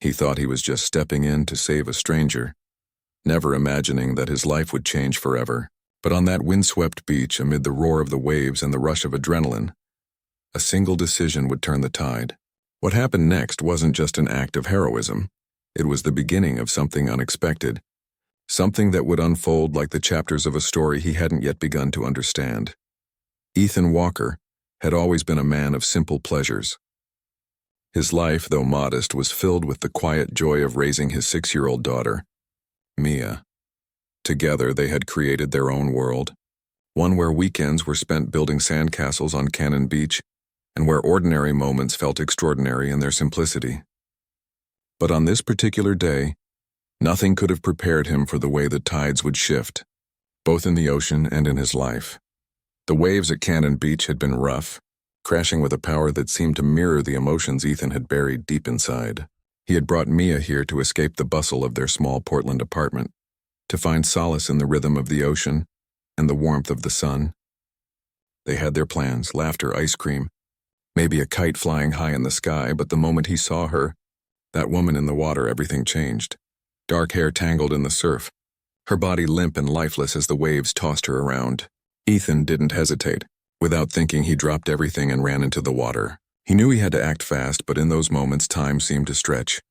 He thought he was just stepping in to save a stranger, never imagining that his life would change forever. But on that windswept beach, amid the roar of the waves and the rush of adrenaline, a single decision would turn the tide. What happened next wasn't just an act of heroism. It was the beginning of something unexpected, something that would unfold like the chapters of a story he hadn't yet begun to understand. Ethan Walker had always been a man of simple pleasures. His life, though modest, was filled with the quiet joy of raising his 6-year-old daughter, Mia. Together, they had created their own world, one where weekends were spent building sandcastles on Cannon Beach, and where ordinary moments felt extraordinary in their simplicity. But on this particular day, nothing could have prepared him for the way the tides would shift, both in the ocean and in his life. The waves at Cannon Beach had been rough, crashing with a power that seemed to mirror the emotions Ethan had buried deep inside. He had brought Mia here to escape the bustle of their small Portland apartment, to find solace in the rhythm of the ocean and the warmth of the sun. They had their plans: laughter, ice cream, maybe a kite flying high in the sky, but the moment he saw her, that woman in the water, everything changed. Dark hair tangled in the surf, her body limp and lifeless as the waves tossed her around. Ethan didn't hesitate. Without thinking, he dropped everything and ran into the water. He knew he had to act fast, but in those moments time seemed to stretch,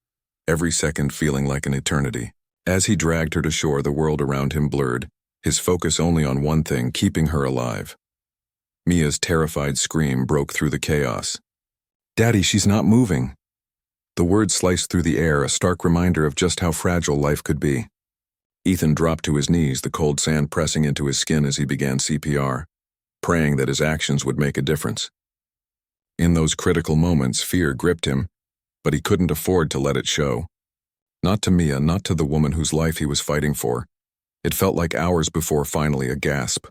every second feeling like an eternity. As he dragged her to shore, the world around him blurred, his focus only on one thing: keeping her alive. Mia's terrified scream broke through the chaos. "Daddy, she's not moving." The words sliced through the air, a stark reminder of just how fragile life could be. Ethan dropped to his knees, the cold sand pressing into his skin as he began CPR, praying that his actions would make a difference. In those critical moments, fear gripped him, but he couldn't afford to let it show. Not to Mia, not to the woman whose life he was fighting for. It felt like hours before finally a gasp.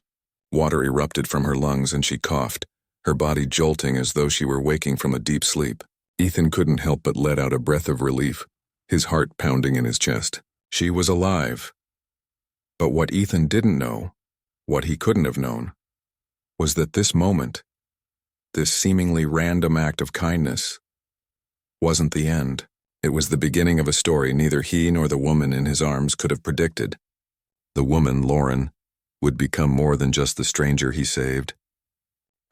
Water erupted from her lungs and she coughed, her body jolting as though she were waking from a deep sleep. Ethan couldn't help but let out a breath of relief, his heart pounding in his chest. She was alive. But what Ethan didn't know, what he couldn't have known, was that this moment, this seemingly random act of kindness, wasn't the end. It was the beginning of a story neither he nor the woman in his arms could have predicted. The woman, Lauren, would become more than just the stranger he saved.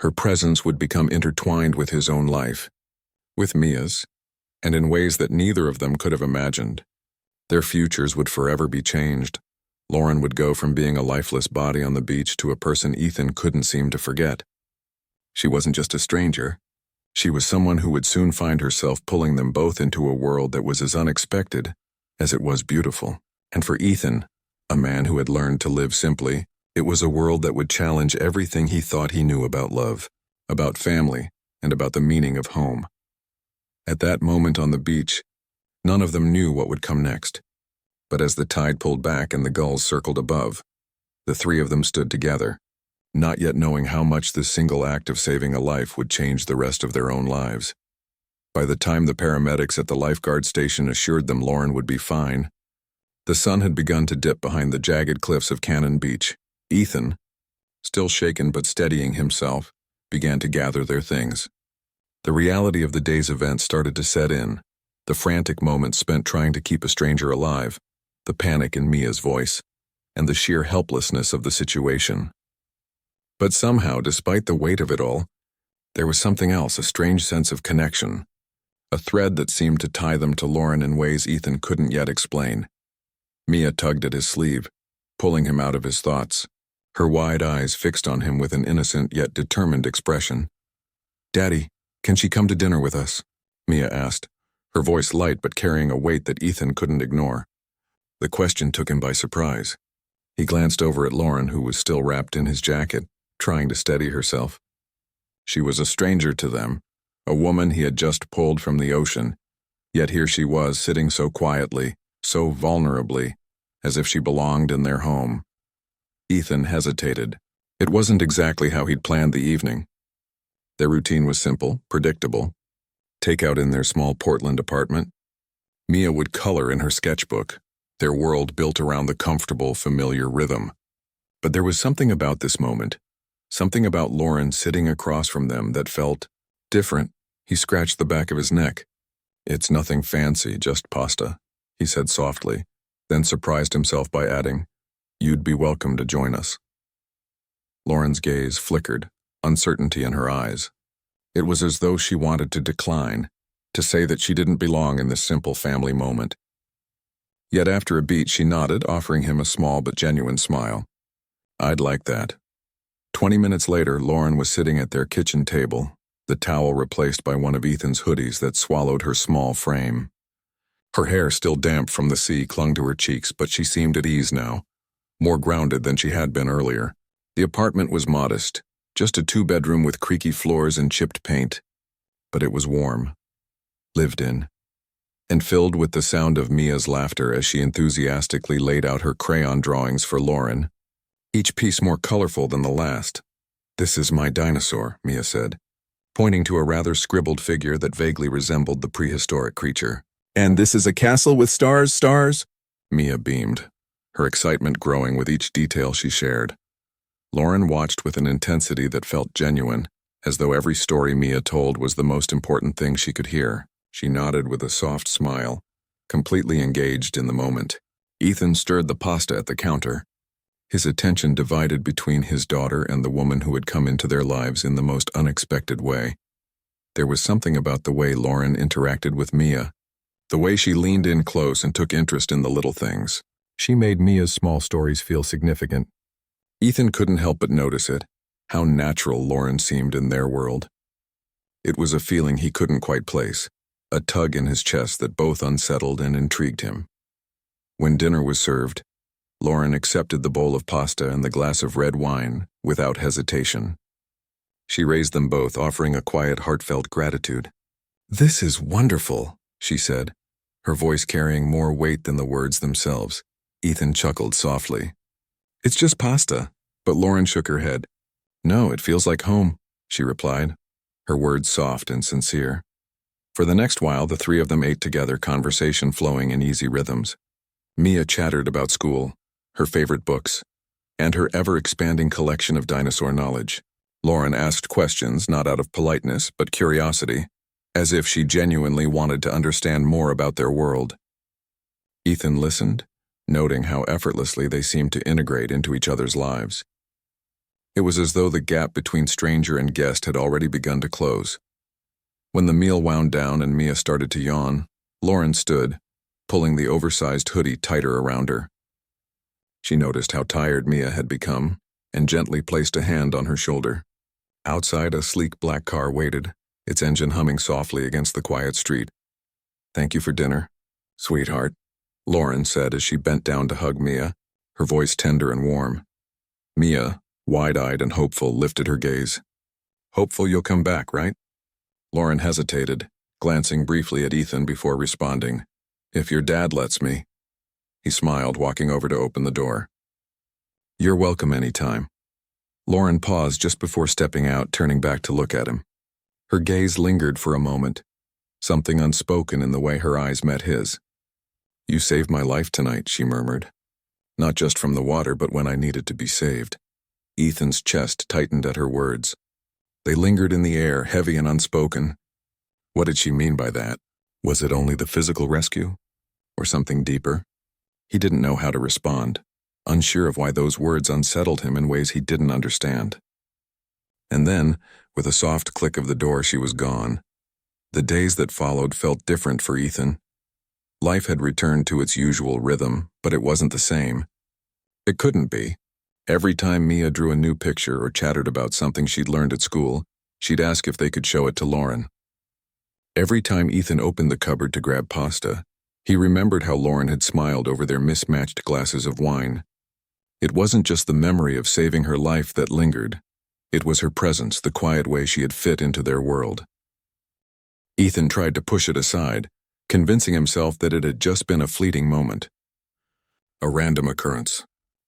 Her presence would become intertwined with his own life, with Mia's, and in ways that neither of them could have imagined. Their futures would forever be changed. Lauren would go from being a lifeless body on the beach to a person Ethan couldn't seem to forget. She wasn't just a stranger. She was someone who would soon find herself pulling them both into a world that was as unexpected as it was beautiful. And for Ethan, a man who had learned to live simply, it was a world that would challenge everything he thought he knew about love, about family, and about the meaning of home. At that moment on the beach, none of them knew what would come next. But as the tide pulled back and the gulls circled above, the three of them stood together, not yet knowing how much this single act of saving a life would change the rest of their own lives. By the time the paramedics at the lifeguard station assured them Lauren would be fine, the sun had begun to dip behind the jagged cliffs of Cannon Beach. Ethan, still shaken but steadying himself, began to gather their things. The reality of the day's events started to set in, the frantic moments spent trying to keep a stranger alive, the panic in Mia's voice, and the sheer helplessness of the situation. But somehow, despite the weight of it all, there was something else, a strange sense of connection, a thread that seemed to tie them to Lauren in ways Ethan couldn't yet explain. Mia tugged at his sleeve, pulling him out of his thoughts, her wide eyes fixed on him with an innocent yet determined expression. "Daddy, can she come to dinner with us?" Mia asked, her voice light but carrying a weight that Ethan couldn't ignore. The question took him by surprise. He glanced over at Lauren, who was still wrapped in his jacket, trying to steady herself. She was a stranger to them, a woman he had just pulled from the ocean, yet here she was sitting so quietly, so vulnerably, as if she belonged in their home. Ethan hesitated. It wasn't exactly how he'd planned the evening. Their routine was simple, predictable. Takeout in their small Portland apartment. Mia would color in her sketchbook, their world built around the comfortable, familiar rhythm. But there was something about this moment, something about Lauren sitting across from them that felt different. He scratched the back of his neck. "It's nothing fancy, just pasta," he said softly, then surprised himself by adding, "You'd be welcome to join us." Lauren's gaze flickered, uncertainty in her eyes. It was as though she wanted to decline, to say that she didn't belong in this simple family moment. Yet after a beat she nodded, offering him a small but genuine smile. "I'd like that." 20 minutes later, Lauren was sitting at their kitchen table, the towel replaced by one of Ethan's hoodies that swallowed her small frame. Her hair, still damp from the sea, clung to her cheeks, but she seemed at ease now, more grounded than she had been earlier. The apartment was modest, just a two-bedroom with creaky floors and chipped paint, but it was warm, lived in, and filled with the sound of Mia's laughter as she enthusiastically laid out her crayon drawings for Lauren, each piece more colorful than the last. "This is my dinosaur," Mia said, pointing to a rather scribbled figure that vaguely resembled the prehistoric creature. "And this is a castle with stars?" Mia beamed, her excitement growing with each detail she shared. Lauren watched with an intensity that felt genuine, as though every story Mia told was the most important thing she could hear. She nodded with a soft smile, completely engaged in the moment. Ethan stirred the pasta at the counter, his attention divided between his daughter and the woman who had come into their lives in the most unexpected way. There was something about the way Lauren interacted with Mia, the way she leaned in close and took interest in the little things. She made Mia's small stories feel significant. Ethan couldn't help but notice it, how natural Lauren seemed in their world. It was a feeling he couldn't quite place, a tug in his chest that both unsettled and intrigued him. When dinner was served, Lauren accepted the bowl of pasta and the glass of red wine without hesitation. She raised them both, offering a quiet, heartfelt gratitude. "This is wonderful," she said, her voice carrying more weight than the words themselves. Ethan chuckled softly. "It's just pasta," but Lauren shook her head. "No, it feels like home," she replied, her words soft and sincere. For the next while, the three of them ate together, conversation flowing in easy rhythms. Mia chattered about school, her favorite books, and her ever-expanding collection of dinosaur knowledge. Lauren asked questions not out of politeness but curiosity, as if she genuinely wanted to understand more about their world. Ethan listened, noting how effortlessly they seemed to integrate into each other's lives. It was as though the gap between stranger and guest had already begun to close. When the meal wound down and Mia started to yawn, Lauren stood, pulling the oversized hoodie tighter around her. She noticed how tired Mia had become and gently placed a hand on her shoulder. Outside, a sleek black car waited, its engine humming softly against the quiet street. "Thank you for dinner, sweetheart," Lauren said as she bent down to hug Mia, her voice tender and warm. Mia, wide-eyed and hopeful, lifted her gaze. "Hopeful you'll come back, right?" Lauren hesitated, glancing briefly at Ethan before responding. "If your dad lets me." He smiled, walking over to open the door. "You're welcome anytime." Lauren paused just before stepping out, turning back to look at him. Her gaze lingered for a moment, something unspoken in the way her eyes met his. "You saved my life tonight," she murmured. "Not just from the water, but when I needed to be saved." Ethan's chest tightened at her words. They lingered in the air, heavy and unspoken. What did she mean by that? Was it only the physical rescue? Or something deeper? He didn't know how to respond, unsure of why those words unsettled him in ways he didn't understand. And then, with a soft click of the door, she was gone. The days that followed felt different for Ethan. Life had returned to its usual rhythm, but it wasn't the same. It couldn't be. Every time Mia drew a new picture or chattered about something she'd learned at school, she'd ask if they could show it to Lauren. Every time Ethan opened the cupboard to grab pasta, he remembered how Lauren had smiled over their mismatched glasses of wine. It wasn't just the memory of saving her life that lingered. It was her presence, the quiet way she had fit into their world. Ethan tried to push it aside, convincing himself that it had just been a fleeting moment. A random occurrence.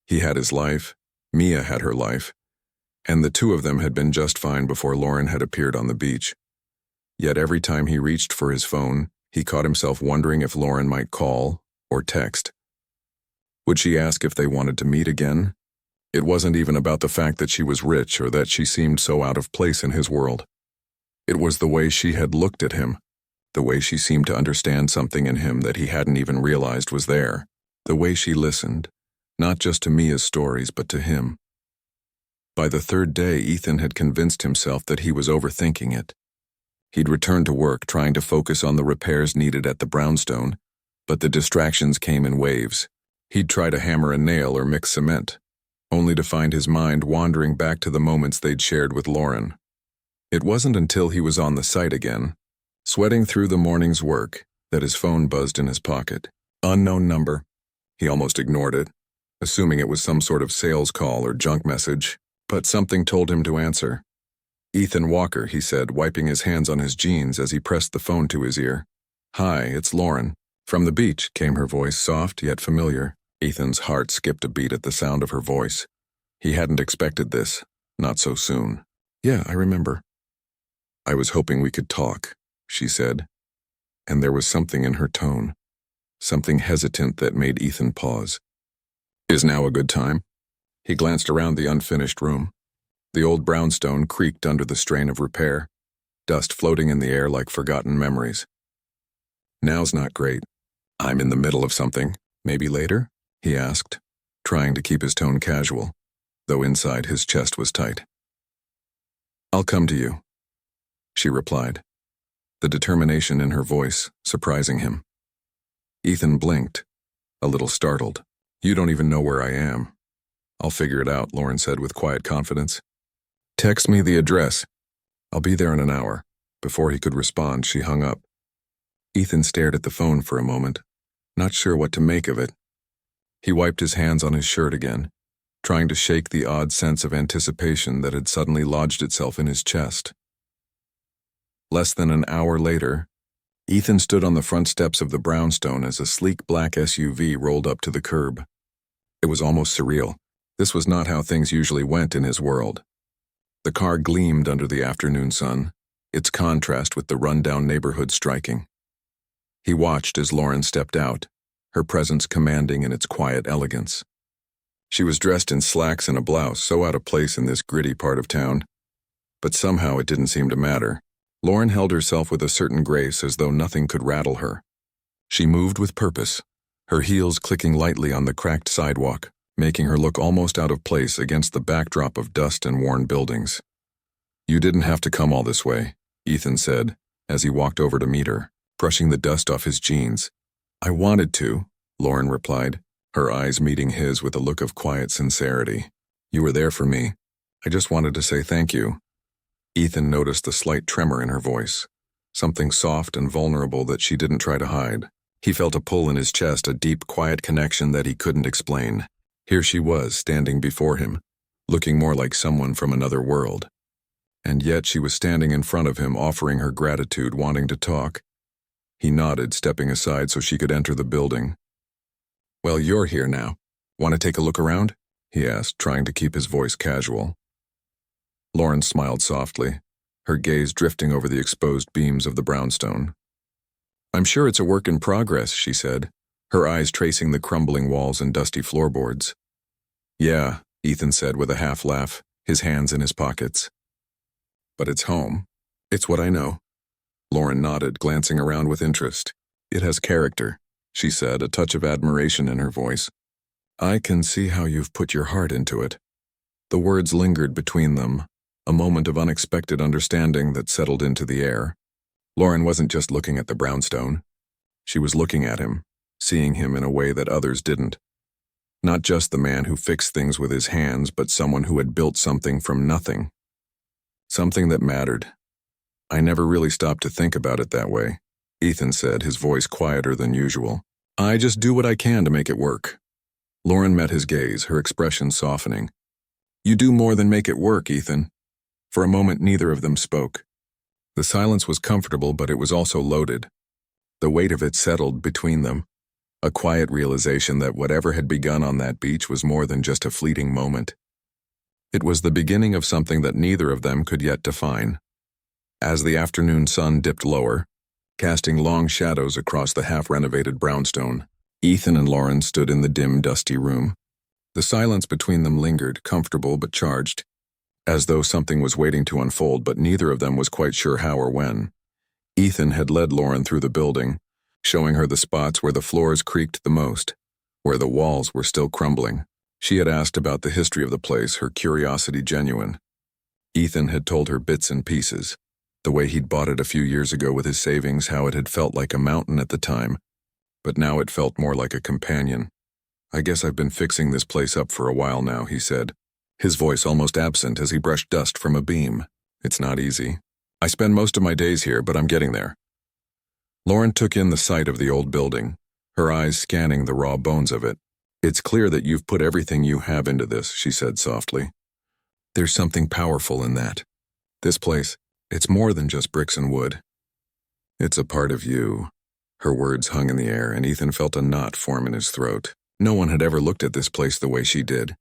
He had his life, Mia had her life, and the two of them had been just fine before Lauren had appeared on the beach. Yet every time he reached for his phone, he caught himself wondering if Lauren might call or text. Would she ask if they wanted to meet again? It wasn't even about the fact that she was rich or that she seemed so out of place in his world. It was the way she had looked at him, The way she seemed to understand something in him that he hadn't even realized was there. The way she listened, not just to Mia's stories, but to him. By the third day, Ethan had convinced himself that he was overthinking it. He'd returned to work trying to focus on the repairs needed at the brownstone, but the distractions came in waves. He'd try to hammer a nail or mix cement, only to find his mind wandering back to the moments they'd shared with Lauren. It wasn't until he was on the site again, sweating through the morning's work, that his phone buzzed in his pocket. Unknown number. He almost ignored it, assuming it was some sort of sales call or junk message, but something told him to answer. Ethan Walker, he said, wiping his hands on his jeans as he pressed the phone to his ear. Hi, it's Lauren. From the beach, came her voice, soft yet familiar. Ethan's heart skipped a beat at the sound of her voice. He hadn't expected this, not so soon. Yeah, I remember. I was hoping we could talk, she said, and there was something in her tone, something hesitant that made Ethan pause. Is now a good time? He glanced around the unfinished room. The old brownstone creaked under the strain of repair, dust floating in the air like forgotten memories. Now's not great. I'm in the middle of something. Maybe later? He asked, trying to keep his tone casual, though inside his chest was tight. I'll come to you, she replied, the determination in her voice surprising him. Ethan blinked, a little startled. You don't even know where I am. I'll figure it out, Lauren said with quiet confidence. Text me the address. I'll be there in an hour. Before he could respond, she hung up. Ethan stared at the phone for a moment, not sure what to make of it. He wiped his hands on his shirt again, trying to shake the odd sense of anticipation that had suddenly lodged itself in his chest. Less than an hour later, Ethan stood on the front steps of the brownstone as a sleek black SUV rolled up to the curb. It was almost surreal. This was not how things usually went in his world. The car gleamed under the afternoon sun, its contrast with the run-down neighborhood striking. He watched as Lauren stepped out, her presence commanding in its quiet elegance. She was dressed in slacks and a blouse, so out of place in this gritty part of town. But somehow it didn't seem to matter. Lauren held herself with a certain grace as though nothing could rattle her. She moved with purpose, her heels clicking lightly on the cracked sidewalk, making her look almost out of place against the backdrop of dust and worn buildings. You didn't have to come all this way, Ethan said, as he walked over to meet her, brushing the dust off his jeans. I wanted to, Lauren replied, her eyes meeting his with a look of quiet sincerity. You were there for me. I just wanted to say thank you. Ethan noticed the slight tremor in her voice, something soft and vulnerable that she didn't try to hide. He felt a pull in his chest, a deep, quiet connection that he couldn't explain. Here she was, standing before him, looking more like someone from another world. And yet she was standing in front of him, offering her gratitude, wanting to talk. He nodded, stepping aside so she could enter the building. Well, you're here now. Want to take a look around? He asked, trying to keep his voice casual. Lauren smiled softly, her gaze drifting over the exposed beams of the brownstone. I'm sure it's a work in progress, she said, her eyes tracing the crumbling walls and dusty floorboards. Yeah, Ethan said with a half laugh, his hands in his pockets. But it's home. It's what I know. Lauren nodded, glancing around with interest. It has character, she said, a touch of admiration in her voice. I can see how you've put your heart into it. The words lingered between them, a moment of unexpected understanding that settled into the air. Lauren wasn't just looking at the brownstone. She was looking at him, seeing him in a way that others didn't. Not just the man who fixed things with his hands, but someone who had built something from nothing. Something that mattered. I never really stopped to think about it that way, Ethan said, his voice quieter than usual. I just do what I can to make it work. Lauren met his gaze, her expression softening. You do more than make it work, Ethan. For a moment, neither of them spoke. The silence was comfortable, but it was also loaded. The weight of it settled between them, a quiet realization that whatever had begun on that beach was more than just a fleeting moment. It was the beginning of something that neither of them could yet define. As the afternoon sun dipped lower, casting long shadows across the half-renovated brownstone, Ethan and Lauren stood in the dim, dusty room. The silence between them lingered, comfortable but charged, as though something was waiting to unfold, but neither of them was quite sure how or when. Ethan had led Lauren through the building, showing her the spots where the floors creaked the most, where the walls were still crumbling. She had asked about the history of the place, her curiosity genuine. Ethan had told her bits and pieces, the way he'd bought it a few years ago with his savings, how it had felt like a mountain at the time, but now it felt more like a companion. "I guess I've been fixing this place up for a while now," he said, his voice almost absent as he brushed dust from a beam. "It's not easy. I spend most of my days here, but I'm getting there." Lauren took in the sight of the old building, her eyes scanning the raw bones of it. "It's clear that you've put everything you have into this," she said softly. "There's something powerful in that. This place, it's more than just bricks and wood. It's a part of you." Her words hung in the air, and Ethan felt a knot form in his throat. No one had ever looked at this place the way she did,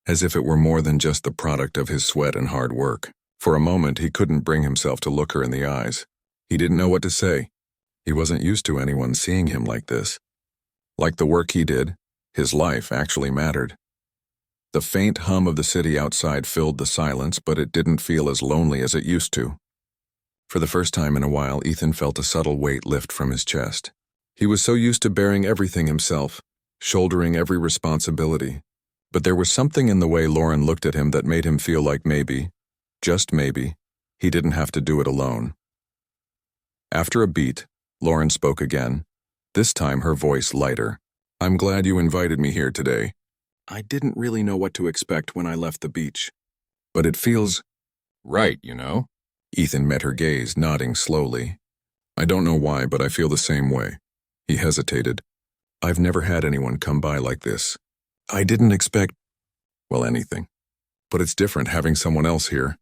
as if it were more than just the product of his sweat and hard work. For a moment, he couldn't bring himself to look her in the eyes. He didn't know what to say. He wasn't used to anyone seeing him like this. Like the work he did, his life actually mattered. The faint hum of the city outside filled the silence, but it didn't feel as lonely as it used to. For the first time in a while, Ethan felt a subtle weight lift from his chest. He was so used to bearing everything himself, shouldering every responsibility. But there was something in the way Lauren looked at him that made him feel like maybe, just maybe, he didn't have to do it alone. After a beat, Lauren spoke again, this time her voice lighter. "I'm glad you invited me here today. I didn't really know what to expect when I left the beach. But it feels right, you know?" Ethan met her gaze, nodding slowly. "I don't know why, but I feel the same way." He hesitated. "I've never had anyone come by like this. I didn't expect, well, anything. But it's different having someone else here."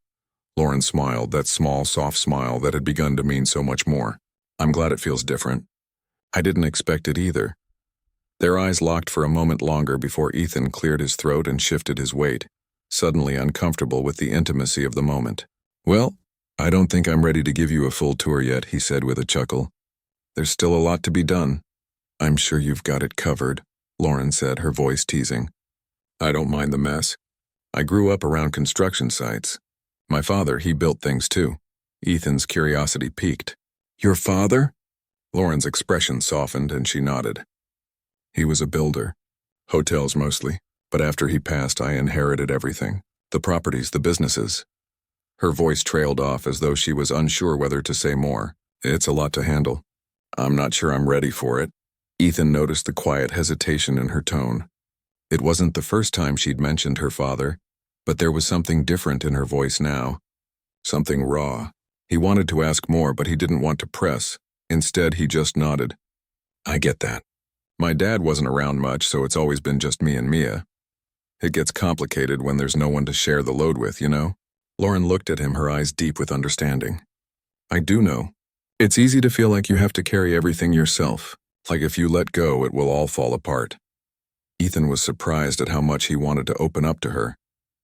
Lauren smiled, that small, soft smile that had begun to mean so much more. "I'm glad it feels different. I didn't expect it either." Their eyes locked for a moment longer before Ethan cleared his throat and shifted his weight, suddenly uncomfortable with the intimacy of the moment. "Well, I don't think I'm ready to give you a full tour yet," he said with a chuckle. "There's still a lot to be done." "I'm sure you've got it covered," Lauren said, her voice teasing. "I don't mind the mess. I grew up around construction sites. My father, he built things too." Ethan's curiosity piqued. "Your father?" Lauren's expression softened and she nodded. "He was a builder. Hotels mostly. But after he passed, I inherited everything. The properties, the businesses." Her voice trailed off as though she was unsure whether to say more. "It's a lot to handle. I'm not sure I'm ready for it." Ethan noticed the quiet hesitation in her tone. It wasn't the first time she'd mentioned her father, but there was something different in her voice now. Something raw. He wanted to ask more, but he didn't want to press. Instead, he just nodded. "I get that. My dad wasn't around much, so it's always been just me and Mia. It gets complicated when there's no one to share the load with, you know?" Lauren looked at him, her eyes deep with understanding. "I do know. It's easy to feel like you have to carry everything yourself, like if you let go, it will all fall apart." Ethan was surprised at how much he wanted to open up to her,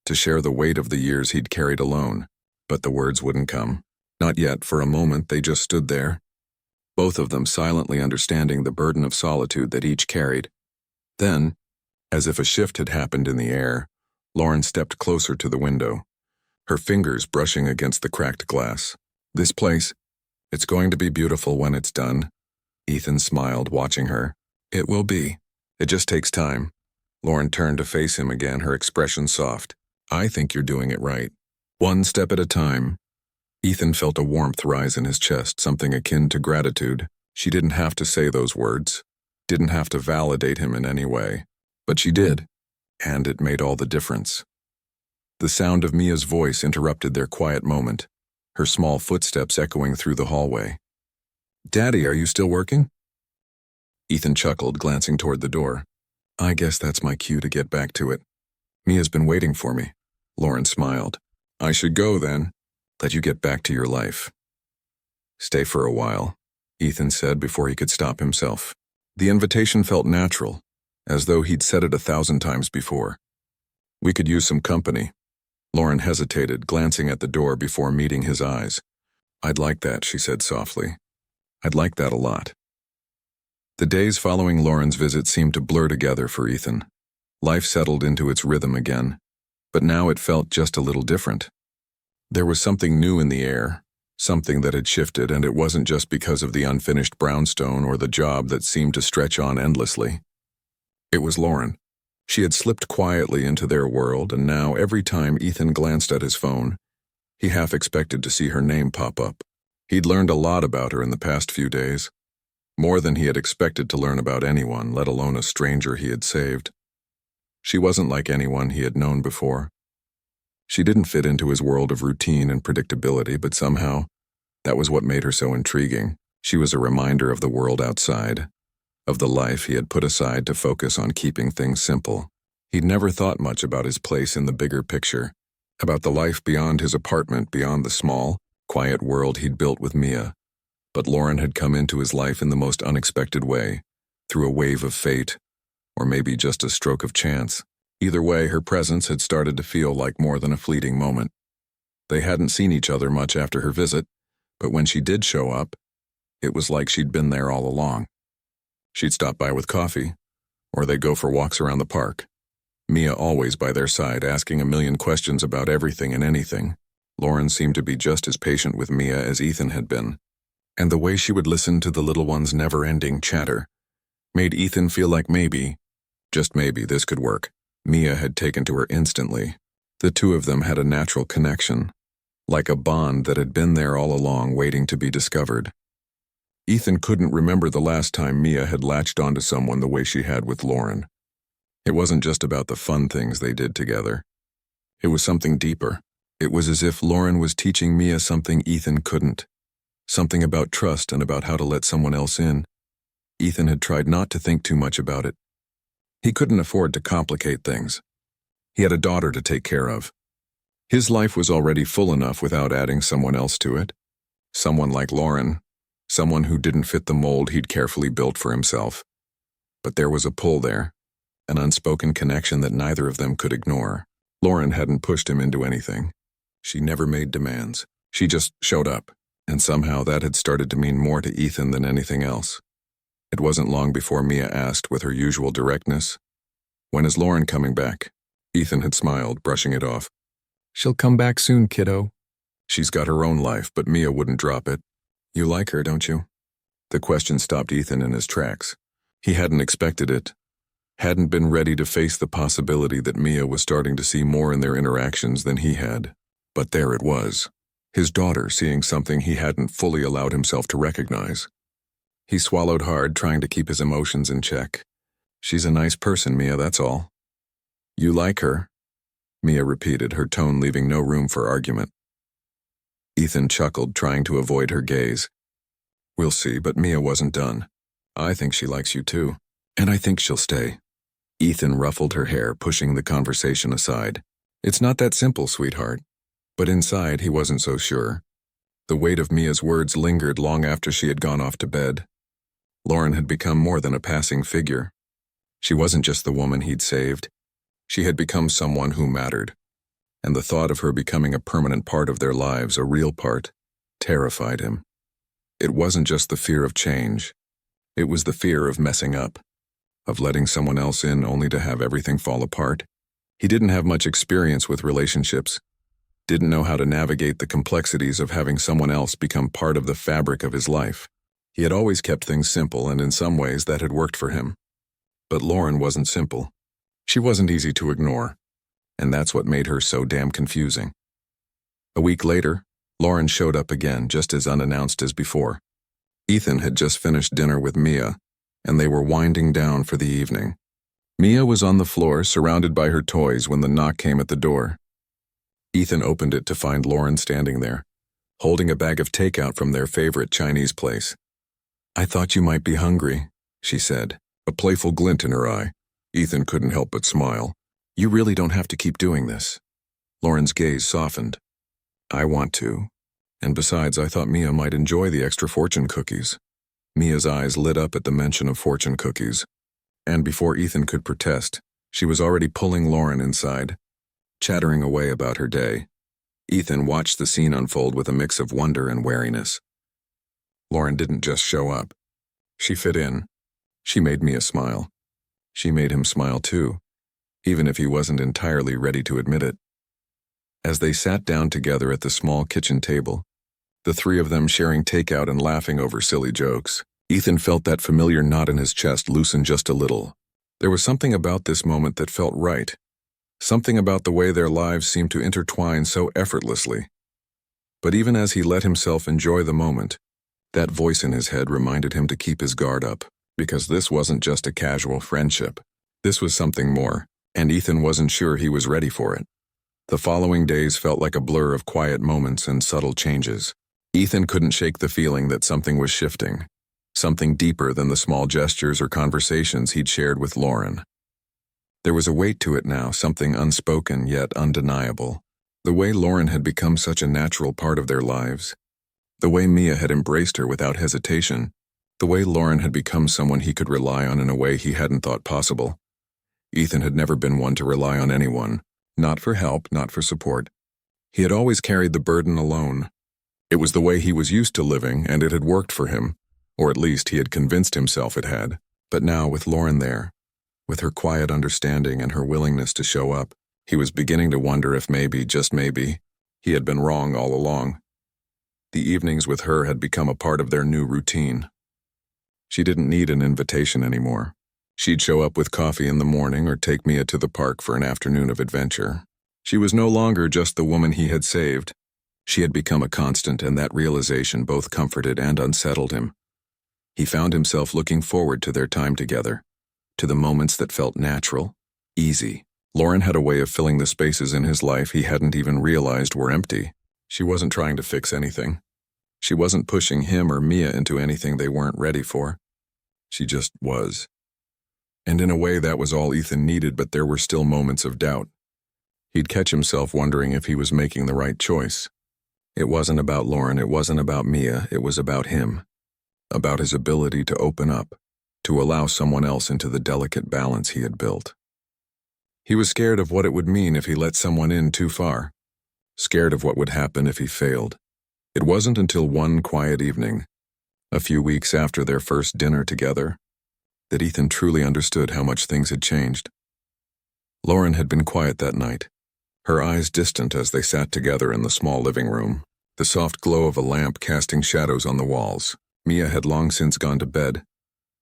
to share the weight of the years he'd carried alone, but the words wouldn't come. Not yet. For a moment, they just stood there, both of them silently understanding the burden of solitude that each carried. Then, as if a shift had happened in the air, Lauren stepped closer to the window, her fingers brushing against the cracked glass. "This place, it's going to be beautiful when it's done." Ethan smiled, watching her. "It will be. It just takes time." Lauren turned to face him again, her expression soft. "I think you're doing it right. One step at a time." Ethan felt a warmth rise in his chest, something akin to gratitude. She didn't have to say those words, didn't have to validate him in any way. But she did, and it made all the difference. The sound of Mia's voice interrupted their quiet moment, her small footsteps echoing through the hallway. "Daddy, are you still working?" Ethan chuckled, glancing toward the door. "I guess that's my cue to get back to it. Mia's been waiting for me." Lauren smiled. "I should go then. Let you get back to your life." "Stay for a while," Ethan said before he could stop himself. The invitation felt natural, as though he'd said it 1,000 times before. "We could use some company." Lauren hesitated, glancing at the door before meeting his eyes. "I'd like that," she said softly. "I'd like that a lot." The days following Lauren's visit seemed to blur together for Ethan. Life settled into its rhythm again, but now it felt just a little different. There was something new in the air, Something that had shifted, and it wasn't just because of the unfinished brownstone or the job that seemed to stretch on endlessly. It was Lauren. She had slipped quietly into their world, and now every time Ethan glanced at his phone, he half expected to see her name pop up. He'd learned a lot about her in the past few days, more than he had expected to learn about anyone, let alone a stranger he had saved. She wasn't like anyone he had known before. She didn't fit into his world of routine and predictability, but somehow, that was what made her so intriguing. She was a reminder of the world outside, of the life he had put aside to focus on keeping things simple. He'd never thought much about his place in the bigger picture, about the life beyond his apartment, beyond the small, quiet world he'd built with Mia. But Lauren had come into his life in the most unexpected way, through a wave of fate, or maybe just a stroke of chance. Either way, her presence had started to feel like more than a fleeting moment. They hadn't seen each other much after her visit, but when she did show up, it was like she'd been there all along. She'd stop by with coffee, or they'd go for walks around the park. Mia always by their side, asking a million questions about everything and anything. Lauren seemed to be just as patient with Mia as Ethan had been, and the way she would listen to the little one's never-ending chatter made Ethan feel like maybe, just maybe, this could work. Mia had taken to her instantly. The two of them had a natural connection, like a bond that had been there all along waiting to be discovered. Ethan couldn't remember the last time Mia had latched onto someone the way she had with Lauren. It wasn't just about the fun things they did together. It was something deeper. It was as if Lauren was teaching Mia something Ethan couldn't. Something about trust and about how to let someone else in. Ethan had tried not to think too much about it. He couldn't afford to complicate things. He had a daughter to take care of. His life was already full enough without adding someone else to it. Someone like Lauren. Someone who didn't fit the mold he'd carefully built for himself. But there was a pull there, an unspoken connection that neither of them could ignore. Lauren hadn't pushed him into anything. She never made demands. She just showed up, and somehow that had started to mean more to Ethan than anything else. It wasn't long before Mia asked with her usual directness, "When is Lauren coming back?" Ethan had smiled, brushing it off. "She'll come back soon, kiddo." She's got her own life, but Mia wouldn't drop it. "You like her, don't you?" The question stopped Ethan in his tracks. He hadn't expected it, hadn't been ready to face the possibility that Mia was starting to see more in their interactions than he had. But there it was, his daughter seeing something he hadn't fully allowed himself to recognize. He swallowed hard, trying to keep his emotions in check. "She's a nice person, Mia, that's all." "You like her?" Mia repeated, her tone leaving no room for argument. Ethan chuckled, trying to avoid her gaze. "We'll see," but Mia wasn't done. "I think she likes you too, and I think she'll stay." Ethan ruffled her hair, pushing the conversation aside. "It's not that simple, sweetheart." But inside, he wasn't so sure. The weight of Mia's words lingered long after she had gone off to bed. Lauren had become more than a passing figure. She wasn't just the woman he'd saved. She had become someone who mattered. And the thought of her becoming a permanent part of their lives, a real part, terrified him. It wasn't just the fear of change. It was the fear of messing up, of letting someone else in only to have everything fall apart. He didn't have much experience with relationships, didn't know how to navigate the complexities of having someone else become part of the fabric of his life. He had always kept things simple, and in some ways that had worked for him. But Lauren wasn't simple. She wasn't easy to ignore, and that's what made her so damn confusing. A week later, Lauren showed up again, just as unannounced as before. Ethan had just finished dinner with Mia, and they were winding down for the evening. Mia was on the floor, surrounded by her toys, when the knock came at the door. Ethan opened it to find Lauren standing there, holding a bag of takeout from their favorite Chinese place. "I thought you might be hungry," she said, a playful glint in her eye. Ethan couldn't help but smile. "You really don't have to keep doing this." Lauren's gaze softened. "I want to. And besides, I thought Mia might enjoy the extra fortune cookies." Mia's eyes lit up at the mention of fortune cookies. And before Ethan could protest, she was already pulling Lauren inside, chattering away about her day. Ethan watched the scene unfold with a mix of wonder and wariness. Lauren didn't just show up. She fit in. She made Mia smile. She made him smile too, even if he wasn't entirely ready to admit it. As they sat down together at the small kitchen table, the three of them sharing takeout and laughing over silly jokes. Ethan felt that familiar knot in his chest loosen just a little. There was something about this moment that felt right. Something about the way their lives seemed to intertwine so effortlessly. But even as he let himself enjoy the moment, that voice in his head reminded him to keep his guard up, because this wasn't just a casual friendship. This was something more, and Ethan wasn't sure he was ready for it. The following days felt like a blur of quiet moments and subtle changes. Ethan couldn't shake the feeling that something was shifting, something deeper than the small gestures or conversations he'd shared with Lauren. There was a weight to it now, something unspoken yet undeniable. The way Lauren had become such a natural part of their lives. The way Mia had embraced her without hesitation. The way Lauren had become someone he could rely on in a way he hadn't thought possible. Ethan had never been one to rely on anyone, not for help, not for support. He had always carried the burden alone. It was the way he was used to living, and it had worked for him, or at least he had convinced himself it had. But now, with Lauren there, with her quiet understanding and her willingness to show up, he was beginning to wonder if maybe, just maybe, he had been wrong all along. The evenings with her had become a part of their new routine. She didn't need an invitation anymore. She'd show up with coffee in the morning or take Mia to the park for an afternoon of adventure. She was no longer just the woman he had saved. She had become a constant, and that realization both comforted and unsettled him. He found himself looking forward to their time together, to the moments that felt natural, easy. Lauren had a way of filling the spaces in his life he hadn't even realized were empty. She wasn't trying to fix anything. She wasn't pushing him or Mia into anything they weren't ready for. She just was. And in a way that was all Ethan needed, but there were still moments of doubt. He'd catch himself wondering if he was making the right choice. It wasn't about Lauren, it wasn't about Mia, it was about him. About his ability to open up, to allow someone else into the delicate balance he had built. He was scared of what it would mean if he let someone in too far. Scared of what would happen if he failed. It wasn't until one quiet evening, a few weeks after their first dinner together, that Ethan truly understood how much things had changed. Lauren had been quiet that night, her eyes distant as they sat together in the small living room, the soft glow of a lamp casting shadows on the walls. Mia had long since gone to bed,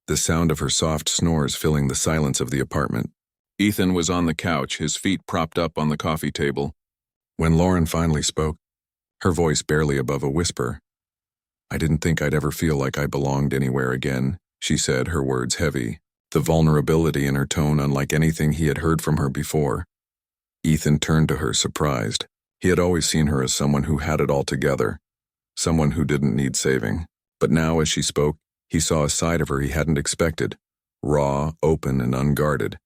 the sound of her soft snores filling the silence of the apartment. Ethan was on the couch, his feet propped up on the coffee table. When Lauren finally spoke, her voice barely above a whisper, "I didn't think I'd ever feel like I belonged anywhere again," she said, her words heavy, the vulnerability in her tone unlike anything he had heard from her before. Ethan turned to her, surprised. He had always seen her as someone who had it all together, someone who didn't need saving. But now, as she spoke, he saw a side of her he hadn't expected, raw, open, and unguarded.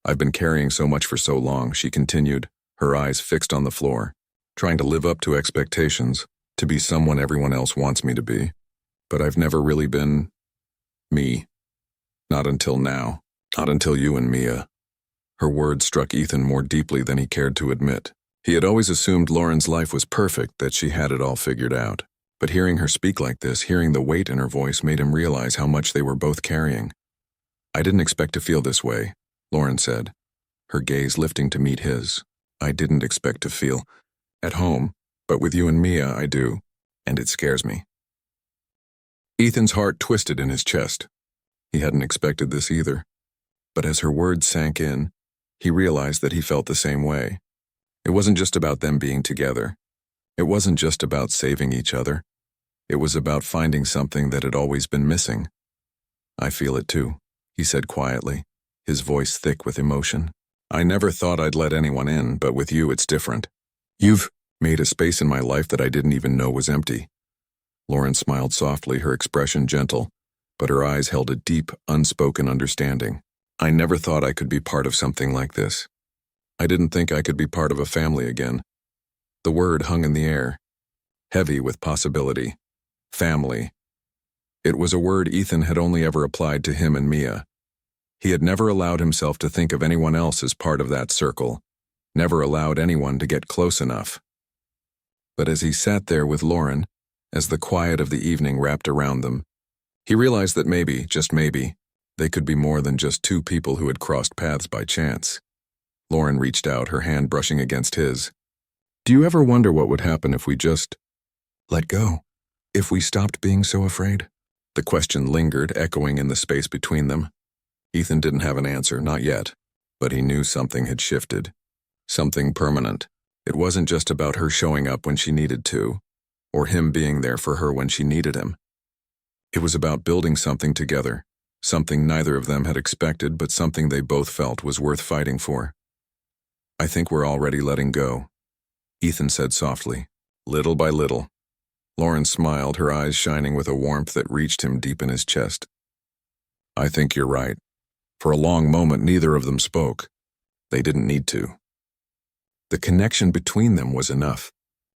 "I've been carrying so much for so long," she continued, her eyes fixed on the floor, trying to live up to expectations, to be someone everyone else wants me to be. "But I've never really been me. Not until now. Not until you and Mia." Her words struck Ethan more deeply than he cared to admit. He had always assumed Lauren's life was perfect, that she had it all figured out. But hearing her speak like this, hearing the weight in her voice, made him realize how much they were both carrying. "I didn't expect to feel this way," Lauren said, her gaze lifting to meet his. "I didn't expect to feel at home, but with you and Mia I do, and it scares me." Ethan's heart twisted in his chest. He hadn't expected this either. But as her words sank in, he realized that he felt the same way. It wasn't just about them being together. It wasn't just about saving each other. It was about finding something that had always been missing. "I feel it too," he said quietly, his voice thick with emotion. "I never thought I'd let anyone in, but with you it's different. You've made a space in my life that I didn't even know was empty." Lauren smiled softly, her expression gentle, but her eyes held a deep, unspoken understanding. "I never thought I could be part of something like this. I didn't think I could be part of a family again." The word hung in the air, heavy with possibility. Family. It was a word Ethan had only ever applied to him and Mia. He had never allowed himself to think of anyone else as part of that circle, never allowed anyone to get close enough. But as he sat there with Lauren, as the quiet of the evening wrapped around them, he realized that maybe, just maybe, they could be more than just two people who had crossed paths by chance. Lauren reached out, her hand brushing against his. "Do you ever wonder what would happen if we just let go?" If we stopped being so afraid? The question lingered, echoing in the space between them. Ethan didn't have an answer, not yet, but he knew something had shifted. Something permanent. It wasn't just about her showing up when she needed to, or him being there for her when she needed him. It was about building something together, something neither of them had expected, but something they both felt was worth fighting for. I think we're already letting go, Ethan said softly, little by little. Lauren smiled, her eyes shining with a warmth that reached him deep in his chest. I think you're right. For a long moment, neither of them spoke. They didn't need to. The connection between them was enough.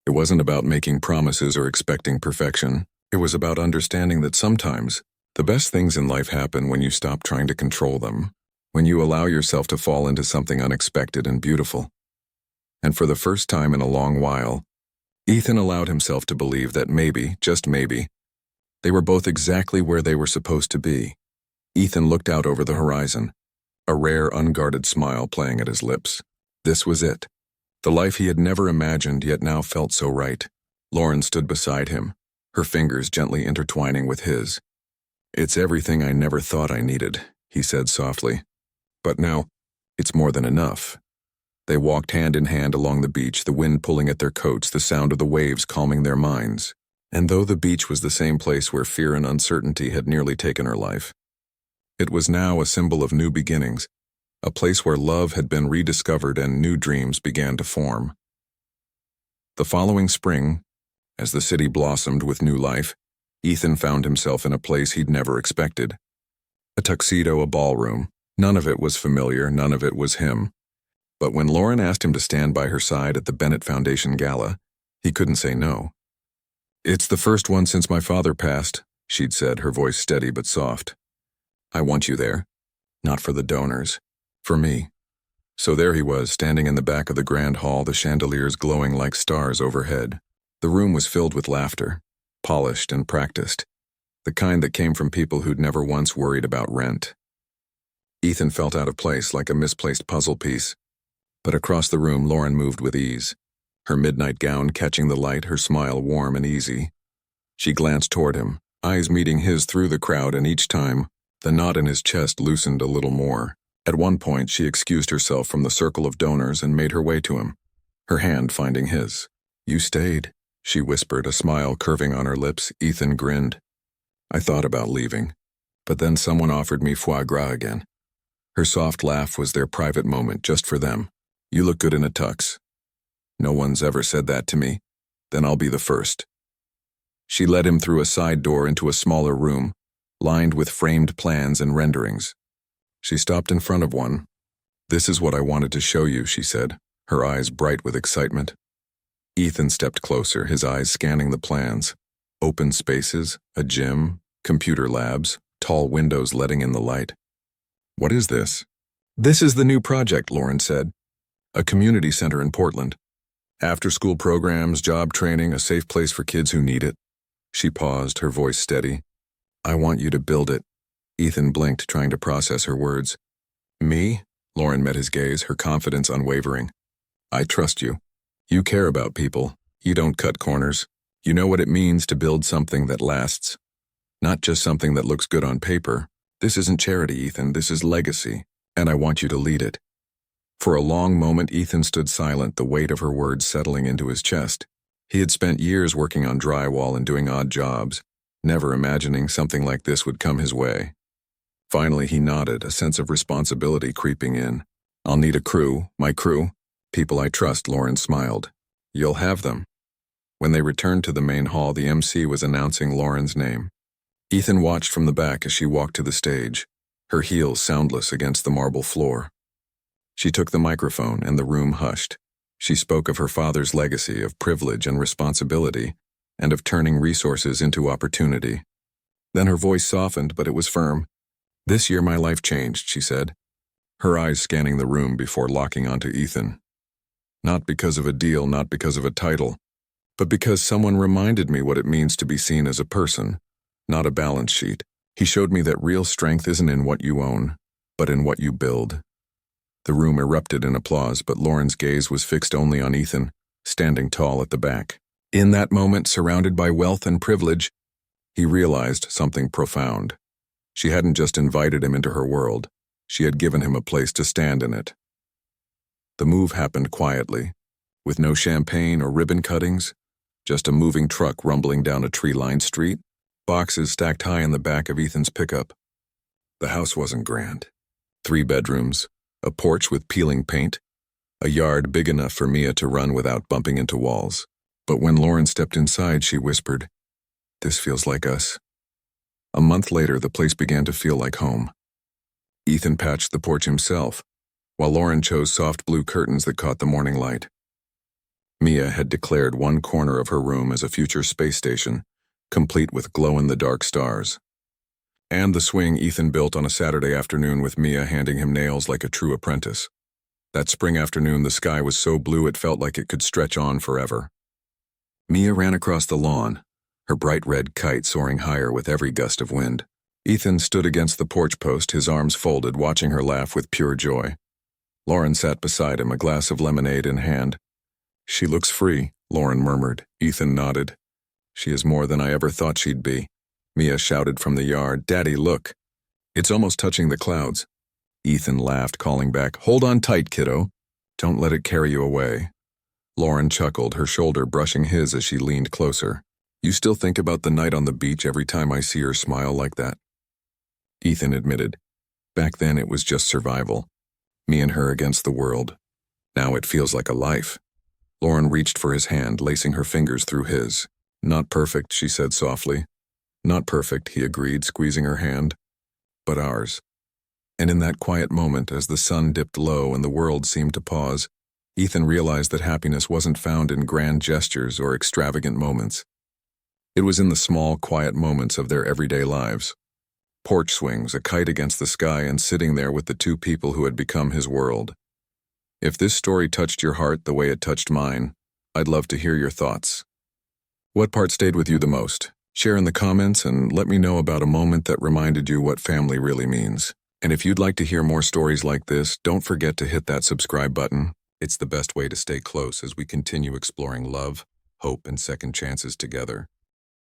It wasn't about making promises or expecting perfection. It was about understanding that sometimes the best things in life happen when you stop trying to control them, when you allow yourself to fall into something unexpected and beautiful. And for the first time in a long while, Ethan allowed himself to believe that maybe, just maybe, they were both exactly where they were supposed to be. Ethan looked out over the horizon, a rare, unguarded smile playing at his lips. This was it. The life he had never imagined yet now felt so right. Lauren stood beside him, her fingers gently intertwining with his. It's everything I never thought I needed, he said softly. But now, it's more than enough. They walked hand in hand along the beach, the wind pulling at their coats, the sound of the waves calming their minds. And though the beach was the same place where fear and uncertainty had nearly taken her life, it was now a symbol of new beginnings, a place where love had been rediscovered and new dreams began to form. The following spring, as the city blossomed with new life, Ethan found himself in a place he'd never expected. A tuxedo, a ballroom. None of it was familiar, none of it was him. But when Lauren asked him to stand by her side at the Bennett Foundation Gala, he couldn't say no. It's the first one since my father passed, she'd said, her voice steady but soft. I want you there. Not for the donors. For me. So there he was, standing in the back of the grand hall, the chandeliers glowing like stars overhead. The room was filled with laughter, polished and practiced, the kind that came from people who'd never once worried about rent. Ethan felt out of place, like a misplaced puzzle piece. But across the room, Lauren moved with ease, her midnight gown catching the light, her smile warm and easy. She glanced toward him, eyes meeting his through the crowd, and each time, the knot in his chest loosened a little more. At one point, she excused herself from the circle of donors and made her way to him, her hand finding his. You stayed, she whispered, a smile curving on her lips. Ethan grinned. I thought about leaving, but then someone offered me foie gras again. Her soft laugh was their private moment, just for them. You look good in a tux. No one's ever said that to me. Then I'll be the first. She led him through a side door into a smaller room, lined with framed plans and renderings. She stopped in front of one. This is what I wanted to show you, she said, her eyes bright with excitement. Ethan stepped closer, his eyes scanning the plans. Open spaces, a gym, computer labs, tall windows letting in the light. What is this? This is the new project, Lauren said. A community center in Portland. After-school programs, job training, a safe place for kids who need it. She paused, her voice steady. I want you to build it. Ethan blinked, trying to process her words. Me? Lauren met his gaze, her confidence unwavering. I trust you. You care about people. You don't cut corners. You know what it means to build something that lasts. Not just something that looks good on paper. This isn't charity, Ethan. This is legacy. And I want you to lead it. For a long moment, Ethan stood silent, the weight of her words settling into his chest. He had spent years working on drywall and doing odd jobs, never imagining something like this would come his way. Finally, he nodded, a sense of responsibility creeping in. I'll need a crew, my crew. People I trust, Lauren smiled. You'll have them. When they returned to the main hall, the MC was announcing Lauren's name. Ethan watched from the back as she walked to the stage, her heels soundless against the marble floor. She took the microphone, and the room hushed. She spoke of her father's legacy, of privilege and responsibility, and of turning resources into opportunity. Then her voice softened, but it was firm. This year my life changed, she said, her eyes scanning the room before locking onto Ethan. Not because of a deal, not because of a title, but because someone reminded me what it means to be seen as a person, not a balance sheet. He showed me that real strength isn't in what you own, but in what you build. The room erupted in applause, but Lauren's gaze was fixed only on Ethan, standing tall at the back. In that moment, surrounded by wealth and privilege, he realized something profound. She hadn't just invited him into her world, she had given him a place to stand in it. The move happened quietly, with no champagne or ribbon cuttings, just a moving truck rumbling down a tree-lined street, boxes stacked high in the back of Ethan's pickup. The house wasn't grand. 3 bedrooms, a porch with peeling paint, a yard big enough for Mia to run without bumping into walls. But when Lauren stepped inside, she whispered, "This feels like us." A month later, the place began to feel like home. Ethan patched the porch himself, while Lauren chose soft blue curtains that caught the morning light. Mia had declared one corner of her room as a future space station, complete with glow-in-the-dark stars. And the swing Ethan built on a Saturday afternoon with Mia handing him nails like a true apprentice. That spring afternoon, the sky was so blue it felt like it could stretch on forever. Mia ran across the lawn, her bright red kite soaring higher with every gust of wind. Ethan stood against the porch post, his arms folded, watching her laugh with pure joy. Lauren sat beside him, a glass of lemonade in hand. "She looks free," Lauren murmured. Ethan nodded. "She is more than I ever thought she'd be." Mia shouted from the yard, "Daddy, look. It's almost touching the clouds." Ethan laughed, calling back, "Hold on tight, kiddo. Don't let it carry you away." Lauren chuckled, her shoulder brushing his as she leaned closer. "You still think about the night on the beach every time I see her smile like that?" Ethan admitted, "Back then it was just survival. Me and her against the world. Now it feels like a life." Lauren reached for his hand, lacing her fingers through his. "Not perfect," she said softly. "Not perfect," he agreed, squeezing her hand. "But ours." And in that quiet moment, as the sun dipped low and the world seemed to pause, Ethan realized that happiness wasn't found in grand gestures or extravagant moments. It was in the small, quiet moments of their everyday lives. Porch swings, a kite against the sky, and sitting there with the 2 people who had become his world. If this story touched your heart the way it touched mine, I'd love to hear your thoughts. What part stayed with you the most? Share in the comments and let me know about a moment that reminded you what family really means. And if you'd like to hear more stories like this, don't forget to hit that subscribe button. It's the best way to stay close as we continue exploring love, hope, and second chances together.